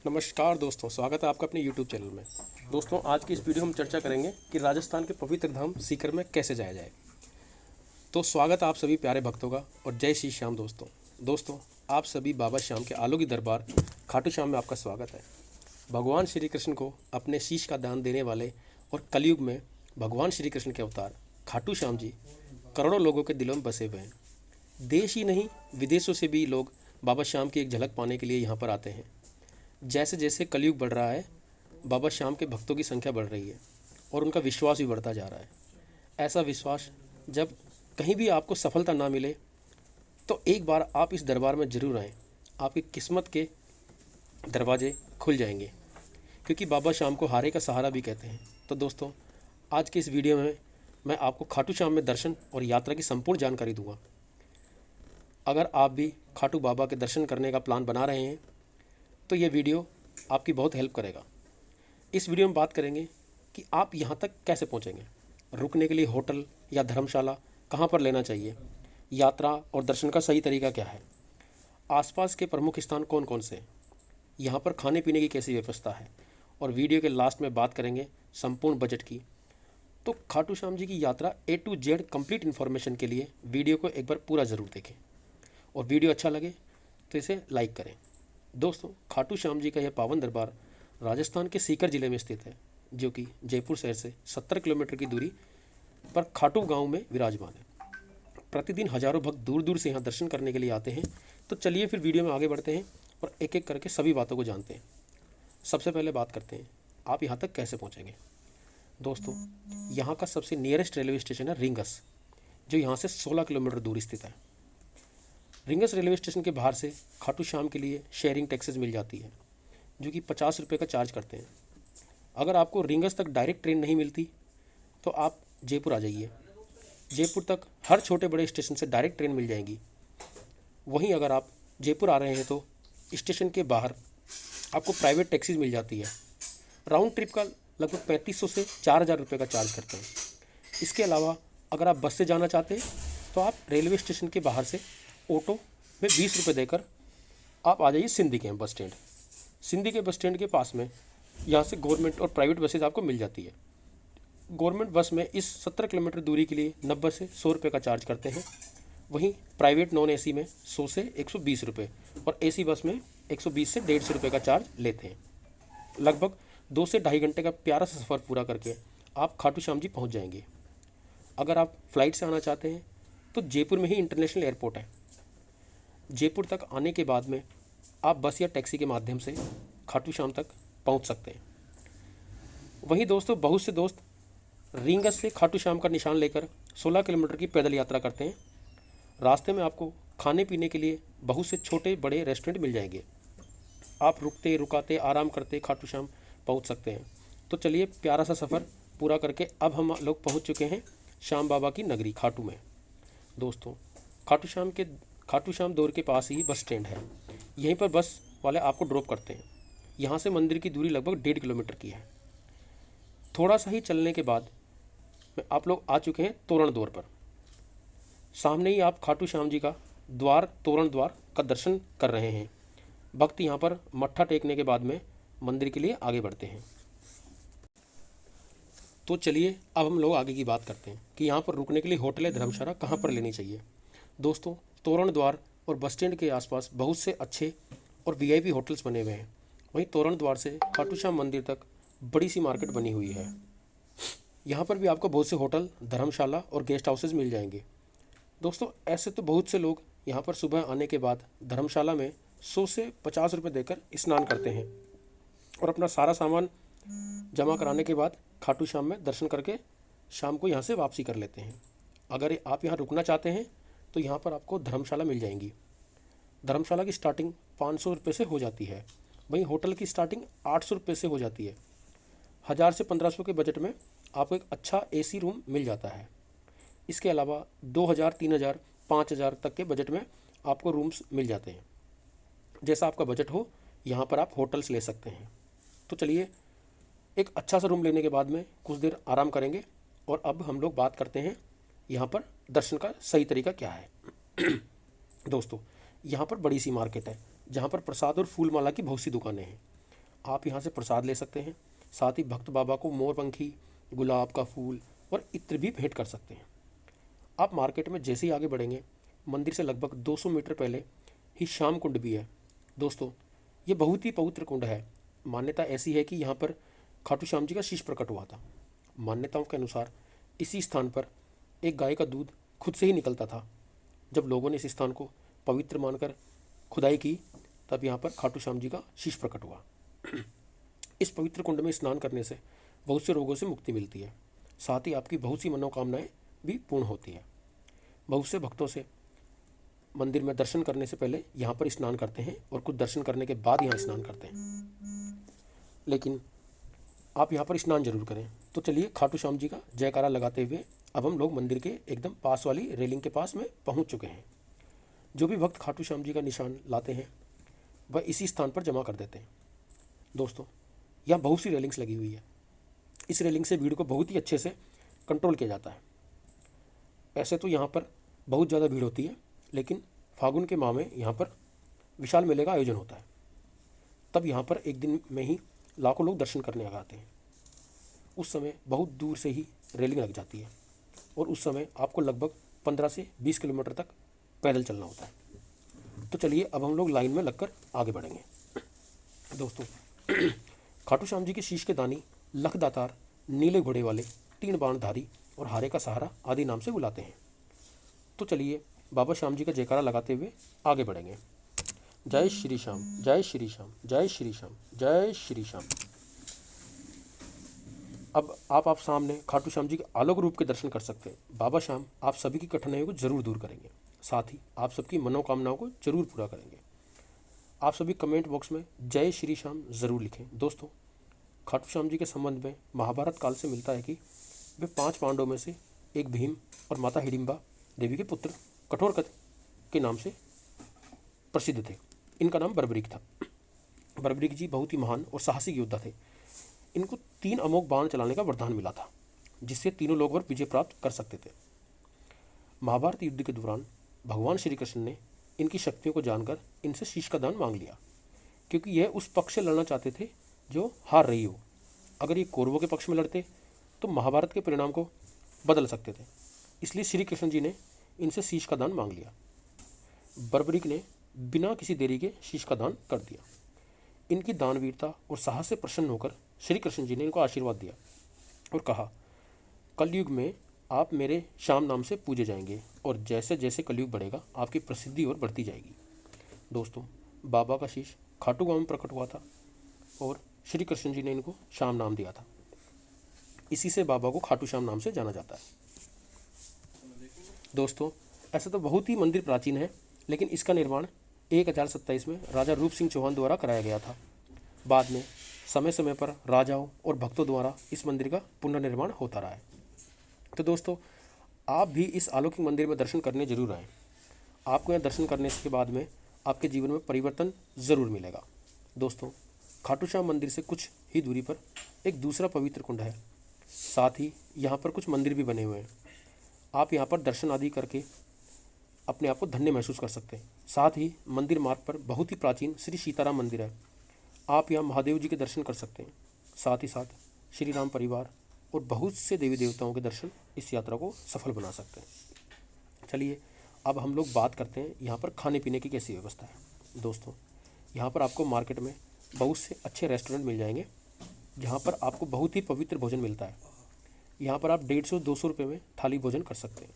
नमस्कार दोस्तों, स्वागत है आपका अपने YouTube चैनल में। दोस्तों, आज की इस वीडियो में हम चर्चा करेंगे कि राजस्थान के पवित्र धाम सीकर में कैसे जाया जाए। तो स्वागत है आप सभी प्यारे भक्तों का और जय श्री श्याम। दोस्तों, आप सभी बाबा श्याम के आलोकी दरबार खाटू श्याम में आपका स्वागत है। भगवान श्री कृष्ण को अपने शीश का दान देने वाले और कलयुग में भगवान श्री कृष्ण के अवतार खाटू श्याम जी करोड़ों लोगों के दिलों में बसे हुए हैं। देश ही नहीं, विदेशों से भी लोग बाबा श्याम की एक झलक पाने के लिए यहाँ पर आते हैं। जैसे जैसे कलयुग बढ़ रहा है, बाबा श्याम के भक्तों की संख्या बढ़ रही है और उनका विश्वास भी बढ़ता जा रहा है। ऐसा विश्वास जब कहीं भी आपको सफलता ना मिले तो एक बार आप इस दरबार में ज़रूर आएँ। आपकी किस्मत के दरवाजे खुल जाएंगे, क्योंकि बाबा श्याम को हारे का सहारा भी कहते हैं। तो दोस्तों, आज के इस वीडियो में मैं आपको खाटू श्याम में दर्शन और यात्रा की संपूर्ण जानकारी दूंगा। अगर आप भी खाटू बाबा के दर्शन करने का प्लान बना रहे हैं तो ये वीडियो आपकी बहुत हेल्प करेगा। इस वीडियो में बात करेंगे कि आप यहाँ तक कैसे पहुँचेंगे, रुकने के लिए होटल या धर्मशाला कहाँ पर लेना चाहिए, यात्रा और दर्शन का सही तरीका क्या है, आसपास के प्रमुख स्थान कौन कौन से हैं, यहाँ पर खाने पीने की कैसी व्यवस्था है, और वीडियो के लास्ट में बात करेंगे संपूर्ण बजट की। तो खाटू श्याम जी की यात्रा A to Z complete information के लिए वीडियो को एक बार पूरा ज़रूर देखें और वीडियो अच्छा लगे तो इसे लाइक करें। दोस्तों, खाटू श्याम जी का यह पावन दरबार राजस्थान के सीकर ज़िले में स्थित है, जो कि जयपुर शहर से 70 किलोमीटर की दूरी पर खाटू गांव में विराजमान है। प्रतिदिन हजारों भक्त दूर दूर से यहाँ दर्शन करने के लिए आते हैं। तो चलिए फिर वीडियो में आगे बढ़ते हैं और एक एक करके सभी बातों को जानते हैं। सबसे पहले बात करते हैं आप यहाँ तक कैसे पहुँचेंगे। दोस्तों, यहाँ का सबसे नियरेस्ट रेलवे स्टेशन है रिंगस, जो यहाँ से 16 किलोमीटर दूर स्थित है। रिंगस रेलवे स्टेशन के बाहर से खाटू श्याम के लिए शेयरिंग टैक्सेस मिल जाती है, जो कि 50 रुपये का चार्ज करते हैं। अगर आपको रिंगस तक डायरेक्ट ट्रेन नहीं मिलती तो आप जयपुर आ जाइए। जयपुर तक हर छोटे बड़े स्टेशन से डायरेक्ट ट्रेन मिल जाएगी। वहीं अगर आप जयपुर आ रहे हैं तो स्टेशन के बाहर आपको प्राइवेट टैक्सीज मिल जाती है। राउंड ट्रिप का लगभग 3500 से 4000 रुपये का चार्ज करते हैं। इसके अलावा अगर आप बस से जाना चाहते हैं तो आप रेलवे स्टेशन के बाहर से ऑटो में 20 रुपये देकर आप आ जाइए सिंधी के बस स्टैंड। सिंधी के बस स्टैंड के पास में यहाँ से गवर्नमेंट और प्राइवेट बसेज आपको मिल जाती है। गवर्नमेंट बस में इस 17 किलोमीटर दूरी के लिए 90 से 100 रुपये का चार्ज करते हैं। वहीं प्राइवेट नॉन AC में 100 से 120 रुपये और AC बस में 120 से 150 रुपये का चार्ज लेते हैं। लगभग 2 से ढाई घंटे का प्यारा सा सफ़र पूरा करके आप खाटू श्याम जी पहुँच जाएंगे। अगर आप फ्लाइट से आना चाहते हैं तो जयपुर में ही इंटरनेशनल एयरपोर्ट है। जयपुर तक आने के बाद में आप बस या टैक्सी के माध्यम से खाटू श्याम तक पहुंच सकते हैं। वहीं दोस्तों, बहुत से दोस्त रिंगस से खाटू श्याम का निशान लेकर 16 किलोमीटर की पैदल यात्रा करते हैं। रास्ते में आपको खाने पीने के लिए बहुत से छोटे बड़े रेस्टोरेंट मिल जाएंगे। आप रुकते रुकाते आराम करते खाटू श्याम पहुँच सकते हैं। तो चलिए, प्यारा सा सफ़र पूरा करके अब हम लोग पहुँच चुके हैं श्याम बाबा की नगरी खाटू में। दोस्तों, खाटू श्याम दौर के पास ही बस स्टैंड है। यहीं पर बस वाले आपको ड्रॉप करते हैं। यहाँ से मंदिर की दूरी लगभग 1.5 किलोमीटर की है। थोड़ा सा ही चलने के बाद में आप लोग आ चुके हैं तोरण द्वार पर। सामने ही आप खाटू श्याम जी का तोरण द्वार का दर्शन कर रहे हैं। भक्त यहाँ पर मत्था टेकने के बाद में मंदिर के लिए आगे बढ़ते हैं। तो चलिए, अब हम लोग आगे की बात करते हैं कि यहाँ पर रुकने के लिए होटल या धर्मशाला कहाँ पर लेनी चाहिए। दोस्तों, तोरण द्वार और बस स्टैंड के आसपास बहुत से अच्छे और VIP होटल्स बने हुए हैं। वहीं तोरण द्वार से खाटू श्याम मंदिर तक बड़ी सी मार्केट बनी हुई है। यहाँ पर भी आपको बहुत से होटल, धर्मशाला और गेस्ट हाउसेज मिल जाएंगे। दोस्तों, ऐसे तो बहुत से लोग यहाँ पर सुबह आने के बाद धर्मशाला में 100 से 50 रुपये देकर स्नान करते हैं और अपना सारा सामान जमा कराने के बाद खाटू श्याम में दर्शन करके शाम को यहाँ से वापसी कर लेते हैं। अगर आप यहाँ रुकना चाहते हैं तो यहाँ पर आपको धर्मशाला मिल जाएंगी। धर्मशाला की स्टार्टिंग 500 रुपये से हो जाती है। वहीं होटल की स्टार्टिंग 800 रुपये से हो जाती है। 1000 से 1500 के बजट में आपको एक अच्छा AC रूम मिल जाता है। इसके अलावा 2000, 3000, 5000 तक के बजट में आपको रूम्स मिल जाते हैं। जैसा आपका बजट हो, यहाँ पर आप होटल्स ले सकते हैं। तो चलिए, एक अच्छा सा रूम लेने के बाद में कुछ देर आराम करेंगे और अब हम लोग बात करते हैं यहाँ पर दर्शन का सही तरीका क्या है। दोस्तों, यहाँ पर बड़ी सी मार्केट है जहाँ पर प्रसाद और फूल माला की बहुत सी दुकानें हैं। आप यहाँ से प्रसाद ले सकते हैं। साथ ही भक्त बाबा को मोरपंखी, गुलाब का फूल और इत्र भी भेंट कर सकते हैं। आप मार्केट में जैसे ही आगे बढ़ेंगे, मंदिर से लगभग 200 मीटर पहले ही श्याम कुंड भी है। दोस्तों, ये बहुत ही पवित्र कुंड है। मान्यता ऐसी है कि यहाँ पर खाटू श्याम जी का शीश प्रकट हुआ था। मान्यताओं के अनुसार इसी स्थान पर एक गाय का दूध खुद से ही निकलता था। जब लोगों ने इस स्थान को पवित्र मानकर खुदाई की, तब यहाँ पर खाटू श्याम जी का शीश प्रकट हुआ। इस पवित्र कुंड में स्नान करने से बहुत से रोगों से मुक्ति मिलती है। साथ ही आपकी बहुत सी मनोकामनाएं भी पूर्ण होती है। बहुत से भक्तों से मंदिर में दर्शन करने से पहले यहाँ पर स्नान करते हैं और कुछ दर्शन करने के बाद यहाँ स्नान करते हैं, लेकिन आप यहाँ पर स्नान जरूर करें। तो चलिए खाटू श्याम जी का जयकारा लगाते हुए अब हम लोग मंदिर के एकदम पास वाली रेलिंग के पास में पहुँच चुके हैं। जो भी भक्त खाटू श्याम जी का निशान लाते हैं वह इसी स्थान पर जमा कर देते हैं। दोस्तों, यहाँ बहुत सी रेलिंग्स लगी हुई है। इस रेलिंग से भीड़ को बहुत ही अच्छे से कंट्रोल किया जाता है। ऐसे तो यहाँ पर बहुत ज़्यादा भीड़ होती है, लेकिन फागुन के माह में यहाँ पर विशाल मेले का आयोजन होता है। तब यहाँ पर एक दिन में ही लाखों लोग दर्शन करने आ जाते हैं। उस समय बहुत दूर से ही रेलिंग लग जाती है और उस समय आपको लगभग 15 से 20 किलोमीटर तक पैदल चलना होता है। तो चलिए अब हम लोग लाइन में लगकर आगे बढ़ेंगे। दोस्तों, खाटू श्याम जी के शीश के दानी लखदातार, नीले घोड़े वाले, 3 बाणधारी और हारे का सहारा आदि नाम से बुलाते हैं। तो चलिए बाबा श्याम जी का जयकारा लगाते हुए आगे बढ़ेंगे। जय श्री श्याम, जय श्री श्याम, जय श्री श्याम, जय श्री श्याम। अब आप सामने खाटू श्याम जी के आलोक रूप के दर्शन कर सकते हैं। बाबा श्याम आप सभी की कठिनाइयों को जरूर दूर करेंगे, साथ ही आप सबकी मनोकामनाओं को जरूर पूरा करेंगे। आप सभी कमेंट बॉक्स में जय श्री श्याम जरूर लिखें। दोस्तों, खाटू श्याम जी के संबंध में महाभारत काल से मिलता है कि वे 5 पांडवों में से एक भीम और माता हिडिंबा देवी के पुत्र कठोरकथ के नाम से प्रसिद्ध थे। इनका नाम बर्बरीक था। बर्बरीक जी बहुत ही महान और साहसिक योद्धा थे। इनको 3 अमोघ बाण चलाने का वरदान मिला था, जिससे तीनों लोग पर विजय प्राप्त कर सकते थे। महाभारत युद्ध के दौरान भगवान श्री कृष्ण ने इनकी शक्तियों को जानकर इनसे शीश का दान मांग लिया, क्योंकि यह उस पक्ष से लड़ना चाहते थे जो हार रही हो। अगर ये कौरवों के पक्ष में लड़ते तो महाभारत के परिणाम को बदल सकते थे। इसलिए श्री कृष्ण जी ने इनसे शीश का दान मांग लिया। बर्बरीक ने बिना किसी देरी के शीश का दान कर दिया। इनकी दानवीरता और साहस से प्रसन्न होकर श्री कृष्ण जी ने इनको आशीर्वाद दिया और कहा, कलयुग में आप मेरे श्याम नाम से पूजे जाएंगे और जैसे जैसे कलयुग बढ़ेगा आपकी प्रसिद्धि और बढ़ती जाएगी। दोस्तों, बाबा का शीश खाटू गांव में प्रकट हुआ था और श्री कृष्ण जी ने इनको श्याम नाम दिया था। इसी से बाबा को खाटू श्याम नाम से जाना जाता है। दोस्तों, ऐसा तो बहुत ही मंदिर प्राचीन है, लेकिन इसका निर्माण 1027 में राजा रूप सिंह चौहान द्वारा कराया गया था। बाद में समय समय पर राजाओं और भक्तों द्वारा इस मंदिर का पुनर्निर्माण होता रहा है। तो दोस्तों, आप भी इस अलौकिक मंदिर में दर्शन करने जरूर आएँ। आपको यहाँ दर्शन करने के बाद में आपके जीवन में परिवर्तन ज़रूर मिलेगा। दोस्तों, खाटू श्याम मंदिर से कुछ ही दूरी पर एक दूसरा पवित्र कुंड है। साथ ही यहाँ पर कुछ मंदिर भी बने हुए हैं। आप यहाँ पर दर्शन आदि करके अपने आप को धन्य महसूस कर सकते हैं। साथ ही मंदिर मार्ग पर बहुत ही प्राचीन श्री सीताराम मंदिर है। आप यहाँ महादेव जी के दर्शन कर सकते हैं। साथ ही साथ श्री राम परिवार और बहुत से देवी देवताओं के दर्शन इस यात्रा को सफल बना सकते हैं। चलिए अब हम लोग बात करते हैं यहाँ पर खाने पीने की कैसी व्यवस्था है। दोस्तों, यहाँ पर आपको मार्केट में बहुत से अच्छे रेस्टोरेंट मिल जाएंगे, जहाँ पर आपको बहुत ही पवित्र भोजन मिलता है। यहाँ पर आप 150-200 रुपये में थाली भोजन कर सकते हैं।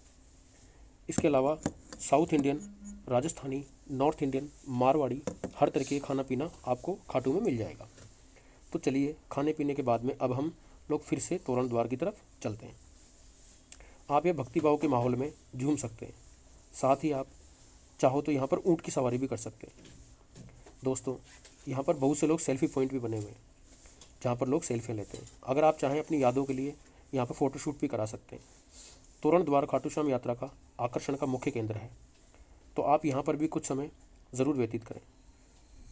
इसके अलावा south Indian, Rajasthani, north Indian, Marwari हर तरह के खाना पीना आपको खाटू में मिल जाएगा। तो चलिए खाने पीने के बाद में अब हम लोग फिर से तोरण द्वार की तरफ चलते हैं। आप ये भक्तिभाव के माहौल में झूम सकते हैं। साथ ही आप चाहो तो यहाँ पर ऊँट की सवारी भी कर सकते हैं। दोस्तों, यहाँ पर बहुत से लोग सेल्फी पॉइंट भी बने हुए हैं, जहाँ पर लोग सेल्फी लेते हैं। अगर आप चाहें अपनी यादों के लिए यहाँ पर फ़ोटोशूट भी करा सकते हैं। तोरण द्वार खाटू श्याम यात्रा का आकर्षण का मुख्य केंद्र है, तो आप यहाँ पर भी कुछ समय ज़रूर व्यतीत करें।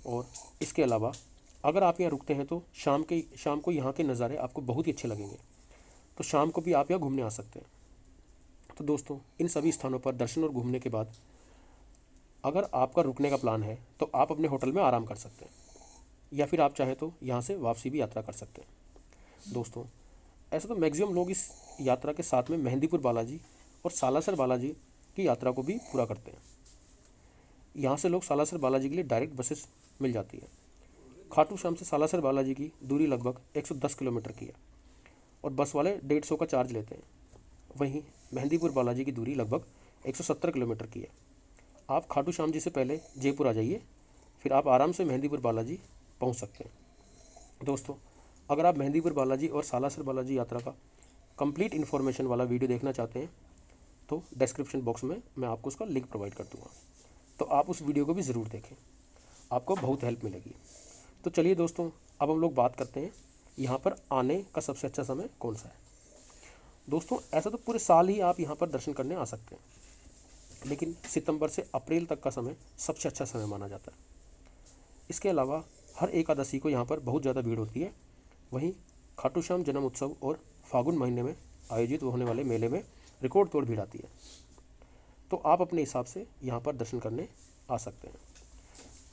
और इसके अलावा अगर आप यहाँ रुकते हैं तो शाम को यहाँ के नज़ारे आपको बहुत ही अच्छे लगेंगे। तो शाम को भी आप यहाँ घूमने आ सकते हैं। तो दोस्तों, इन सभी स्थानों पर दर्शन और घूमने के बाद अगर आपका रुकने का प्लान है तो आप अपने होटल में आराम कर सकते हैं। या फिर आप चाहें तो यहाँ से वापसी भी यात्रा कर सकते हैं। दोस्तों ऐसे तो मैक्सिमम लोग इस यात्रा के साथ में मेहंदीपुर बालाजी और सालासर बालाजी की यात्रा को भी पूरा करते हैं। यहाँ से लोग सालासर बालाजी के लिए डायरेक्ट बसेस मिल जाती है। खाटू श्याम से सालासर बालाजी की दूरी लगभग 110 किलोमीटर की है और बस वाले 150 का चार्ज लेते हैं। वहीं मेहंदीपुर बालाजी की दूरी लगभग 170 किलोमीटर की है। आप खाटू श्याम जी से पहले जयपुर आ जाइए, फिर आप आराम से मेहंदीपुर बालाजी पहुंच सकते हैं। दोस्तों अगर आप मेहंदीपुर बालाजी और सालासर बालाजी यात्रा का कंप्लीट इन्फॉर्मेशन वाला वीडियो देखना चाहते हैं तो डिस्क्रिप्शन बॉक्स में मैं आपको उसका लिंक प्रोवाइड कर दूँगा, तो आप उस वीडियो को भी ज़रूर देखें, आपको बहुत हेल्प मिलेगी। तो चलिए दोस्तों अब हम लोग बात करते हैं यहाँ पर आने का सबसे अच्छा समय कौन सा है। दोस्तों ऐसा तो पूरे साल ही आप यहाँ पर दर्शन करने आ सकते हैं, लेकिन सितंबर से अप्रैल तक का समय सबसे अच्छा समय माना जाता है। इसके अलावा हर एकादशी को यहाँ पर बहुत ज़्यादा भीड़ होती है। वहीं खाटू श्याम जन्म उत्सव और फागुन महीने में आयोजित होने वाले मेले में रिकॉर्ड तोड़ भीड़ आती है, तो आप अपने हिसाब से यहाँ पर दर्शन करने आ सकते हैं।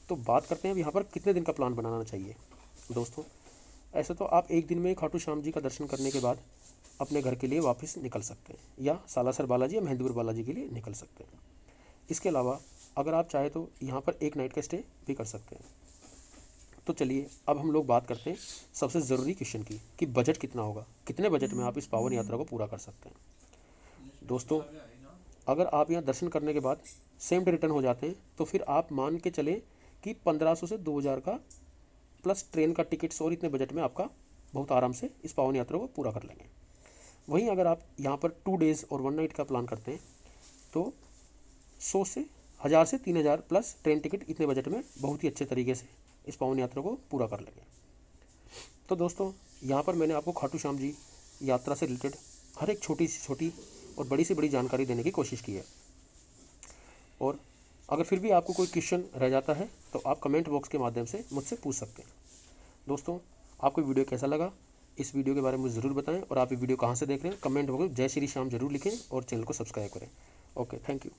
तो बात करते हैं अब यहाँ पर कितने दिन का प्लान बनाना चाहिए। दोस्तों ऐसे तो आप एक दिन में खाटू श्याम जी का दर्शन करने के बाद अपने घर के लिए वापस निकल सकते हैं या सालासर बालाजी या मेहंदीपुर बालाजी के लिए निकल सकते हैं। इसके अलावा अगर आप चाहें तो यहाँ पर एक नाइट का स्टे भी कर सकते हैं। तो चलिए अब हम लोग बात करते हैं सबसे ज़रूरी क्वेश्चन की कि बजट कितना होगा, कितने बजट में आप इस पावन यात्रा को पूरा कर सकते हैं। दोस्तों अगर आप यहाँ दर्शन करने के बाद सेम डे रिटर्न हो जाते हैं तो फिर आप मान के चलें कि 1500 से 2000 का प्लस ट्रेन का टिकट्स और इतने बजट में आपका बहुत आराम से इस पावन यात्रा को पूरा कर लेंगे। वहीं अगर आप यहाँ पर 2 डेज़ और 1 नाइट का प्लान करते हैं तो 100 से 1000 से 3000 प्लस ट्रेन टिकट इतने बजट में बहुत ही अच्छे तरीके से इस पावन यात्रा को पूरा कर लेंगे। तो दोस्तों यहाँ पर मैंने आपको खाटू श्याम जी यात्रा से रिलेटेड हर एक छोटी से छोटी और बड़ी से बड़ी जानकारी देने की कोशिश की है, और अगर फिर भी आपको कोई क्वेश्चन रह जाता है तो आप कमेंट बॉक्स के माध्यम से मुझसे पूछ सकते हैं। दोस्तों आपको वीडियो कैसा लगा, इस वीडियो के बारे में ज़रूर बताएं, और आप ये वीडियो कहाँ से देख रहे हैं कमेंट बॉक्स में जय श्री श्याम जरूर लिखें और चैनल को सब्सक्राइब करें। Okay, thank you.